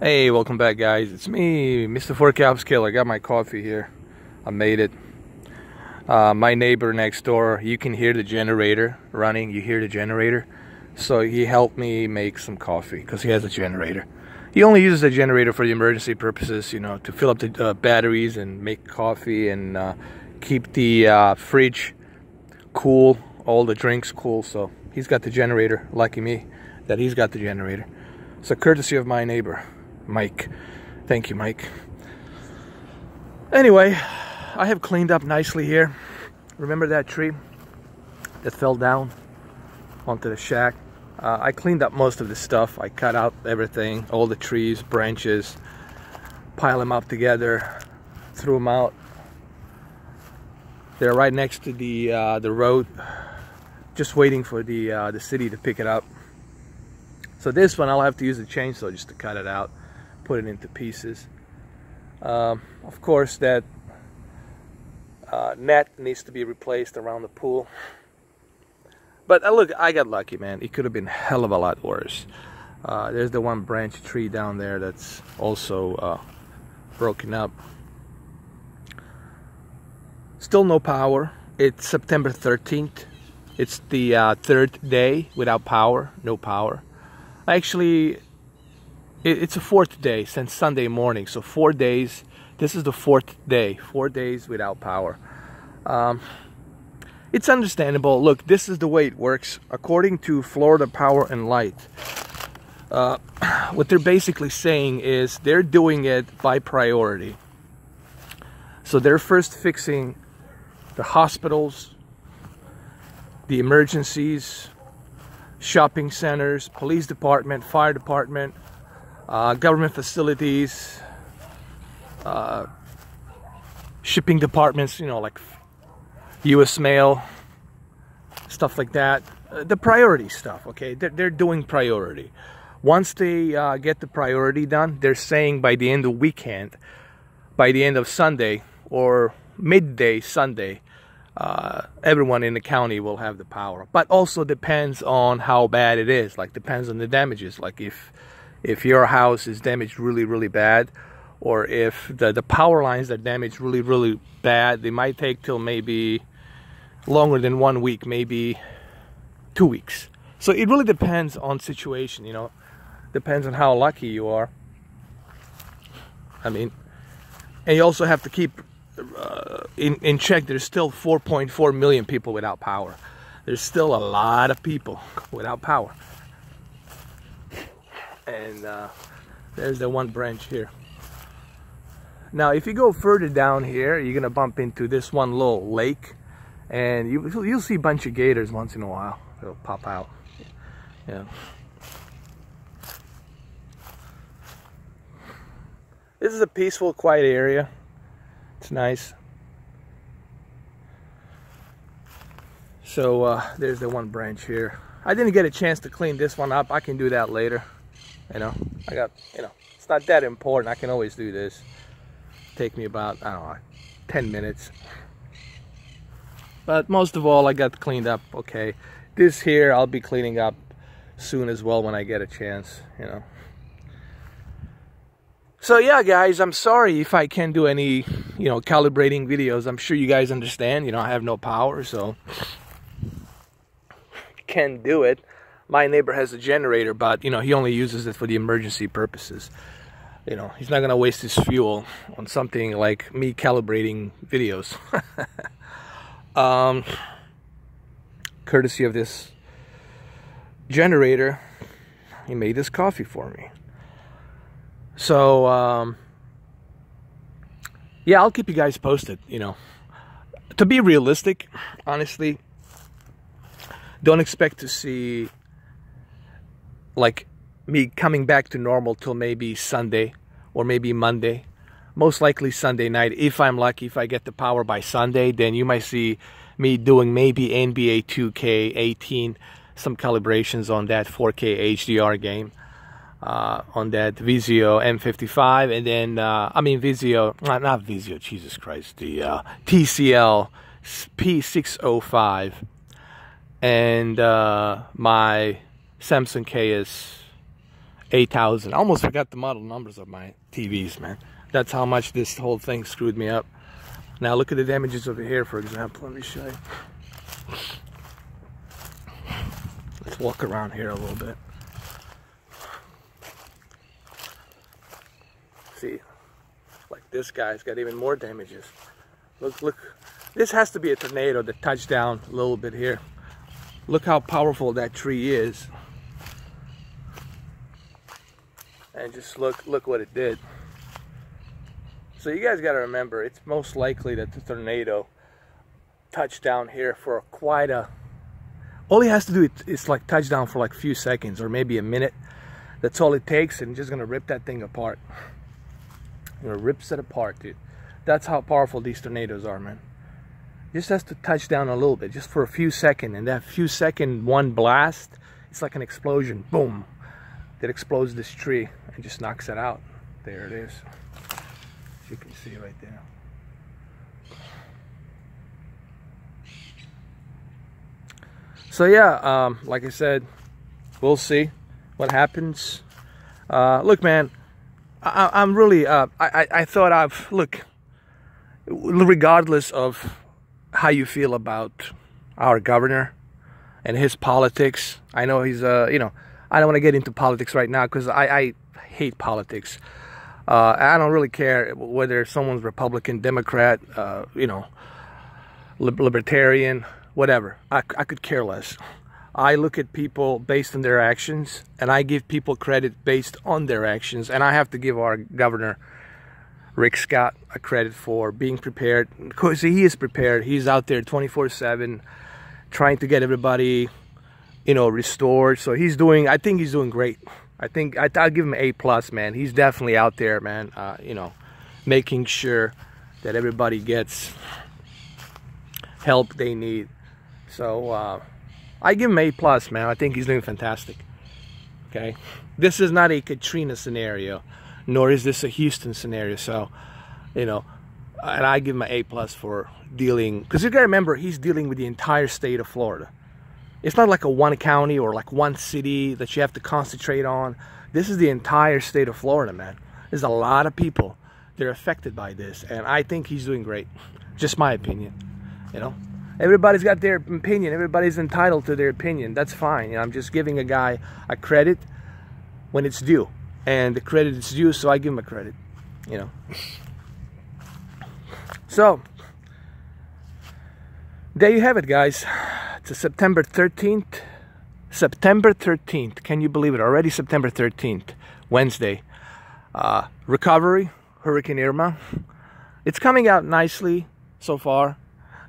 Hey, welcome back, guys. It's me, Mr. Four Caps Killer. I got my coffee here. I made it. My neighbor next door, you can hear the generator running. You hear the generator. So he helped me make some coffee because he has a generator. He only uses the generator for the emergency purposes, you know, to fill up the batteries and make coffee and keep the fridge cool, all the drinks cool. So he's got the generator. Lucky me that he's got the generator. It's a courtesy of my neighbor, Mike. Thank you, Mike. Anyway, I have cleaned up nicely here. Remember that tree that fell down onto the shack? I cleaned up most of the stuff. I cut out everything, all the trees, branches, pile them up together, threw them out. They're right next to the road, just waiting for the city to pick it up. So this one I'll have to use a chainsaw just to cut it out, put it into pieces. Of course, that net needs to be replaced around the pool. But look, I got lucky, man. It could have been a hell of a lot worse. There's the one branch tree down there that's also broken up. Still no power. It's September 13th. It's the third day without power, no power. Actually, it's a fourth day since Sunday morning, so 4 days. This is the fourth day, 4 days without power. It's understandable. Look, this is the way it works. According to Florida Power and Light, what they're basically saying is they're doing it by priority. So they're first fixing the hospitals, the emergencies, shopping centers, police department, fire department, government facilities, shipping departments, you know, like U.S. mail, stuff like that. The priority stuff, okay? They're doing priority. Once they get the priority done, they're saying by the end of the weekend, by the end of Sunday or midday Sunday, everyone in the county will have the power. But also depends on how bad it is. Like, depends on the damages. Like if your house is damaged really, really bad, or if the power lines are damaged really, really bad, they might take till maybe longer than 1 week, maybe 2 weeks. So it really depends on situation, you know. Depends on how lucky you are. I mean, and you also have to keep in check, there's still 4.4 million people without power. There's still a lot of people without power. And there's the one branch here. Now, if you go further down here, you're gonna bump into this one little lake, and you'll see a bunch of gators once in a while. They'll pop out. Yeah. This is a peaceful, quiet area. It's nice. So there's the one branch here. I didn't get a chance to clean this one up. I can do that later. You know, it's not that important. I can always do this. Take me about, I don't know, 10 minutes. But most of all, I got cleaned up okay. This here I'll be cleaning up soon as well when I get a chance, you know. So yeah, guys, I'm sorry if I can't do any, you know, calibrating videos. I'm sure you guys understand, you know, I have no power, so can't do it. My neighbor has a generator, but, you know, he only uses it for the emergency purposes. You know, he's not gonna waste his fuel on something like me calibrating videos. Courtesy of this generator, he made this coffee for me. So, yeah, I'll keep you guys posted, you know. To be realistic, honestly, don't expect to see, like, me coming back to normal till maybe Sunday or maybe Monday. Most likely Sunday night. If I'm lucky, if I get the power by Sunday, then you might see me doing maybe NBA 2K18, some calibrations on that 4K HDR game. On that Vizio M55, and then Vizio, not Vizio, Jesus Christ, the TCL P605, and my Samsung 8,000. I almost forgot the model numbers of my TVs, man. That's how much this whole thing screwed me up. Now look at the damages over here, for example. Let me show you. Let's walk around here a little bit. See, like this guy's got even more damages. Look, look. This has to be a tornado that touched down a little bit here. Look how powerful that tree is. And just look what it did. So you guys got to remember, it's most likely that the tornado touched down here for quite a... All he has to do is like touch down for like a few seconds or maybe a minute. That's all it takes, and just gonna rip that thing apart. Rips it apart, dude. That's how powerful these tornadoes are, man. Just has to touch down a little bit, just for a few seconds, and that few second one blast, it's like an explosion. Boom! That explodes this tree and just knocks it out. There it is. You can see right there. So yeah, like I said, we'll see what happens. Look, man, I'm really, I thought look, regardless of how you feel about our governor and his politics, I know he's, you know, I don't want to get into politics right now because I hate politics. I don't really care whether someone's Republican, Democrat, you know, libertarian, whatever. I could care less. I look at people based on their actions, and I give people credit based on their actions. And I have to give our governor, Rick Scott, a credit for being prepared. Because he is prepared. He's out there 24/7 trying to get everybody, you know, restored. So he's doing, I think he's doing great. I think I'll give him an A+, man. He's definitely out there, man, you know, making sure that everybody gets help they need. So I give him A+, man. I think he's doing fantastic. Okay, this is not a Katrina scenario, nor is this a Houston scenario. So, you know, and I give him an A+ for dealing, because you gotta remember, he's dealing with the entire state of Florida. It's not like a one county or like one city that you have to concentrate on. This is the entire state of Florida, man. There's a lot of people that are affected by this, and I think he's doing great. Just my opinion, you know. Everybody's got their opinion. Everybody's entitled to their opinion. That's fine. You know, I'm just giving a guy a credit when it's due, and the credit is due, so I give him a credit. You know. So there you have it, guys. It's September 13th. September 13th. Can you believe it? Already September 13th. Wednesday. Recovery. Hurricane Irma. It's coming out nicely so far.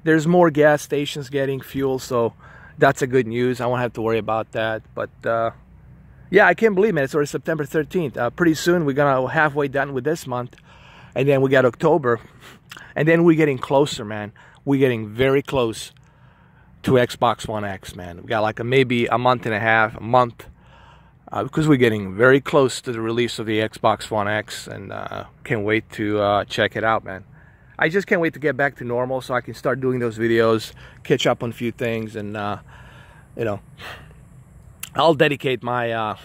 There's more gas stations getting fuel, so that's a good news. I won't have to worry about that. But yeah, I can't believe it. It's already September 13th. Pretty soon we're gonna halfway done with this month, and then we got October, and then we're getting closer, man. We're getting very close to Xbox One X, man. We got like maybe a month and a half, a month, because we're getting very close to the release of the Xbox One X, and can't wait to check it out, man. I just can't wait to get back to normal so I can start doing those videos, catch up on a few things, and you know, I'll dedicate my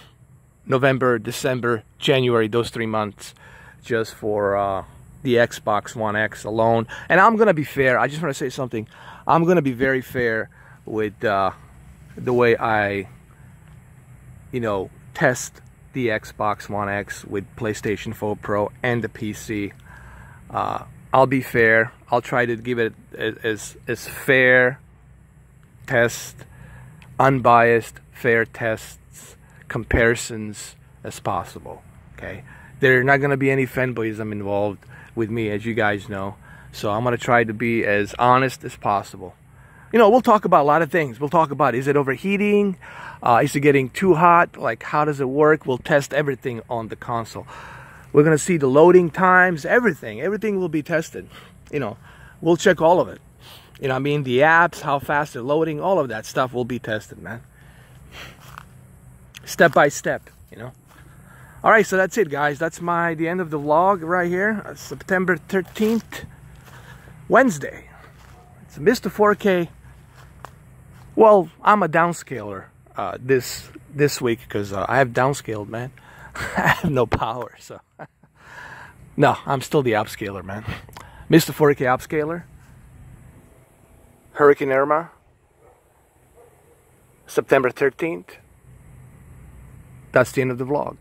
November, December, January, those 3 months just for the Xbox One X alone. And I'm gonna be fair. I just want to say something. I'm gonna be very fair with the way I, you know, test the Xbox One X with PlayStation 4 Pro and the PC. I'll be fair. I'll try to give it as fair test, unbiased, fair tests, comparisons as possible. Okay, there are not going to be any fanboyism involved with me, as you guys know. So I'm going to try to be as honest as possible. You know, we'll talk about a lot of things. We'll talk about, is it overheating? Is it getting too hot? Like, how does it work? We'll test everything on the console. We're going to see the loading times, everything. Everything will be tested. You know, we'll check all of it. You know, I mean, the apps, how fast they're loading, all of that stuff will be tested, man. Step by step, you know. All right, so that's it, guys. That's the end of the vlog right here. September 13th, Wednesday. It's Mr. 4K. Well, I'm a downscaler this week because I have downscaled, man. I have no power, so no, I'm still the upscaler, man. Mr. 4K upscaler. Hurricane IRMA, September 13th. That's the end of the vlog.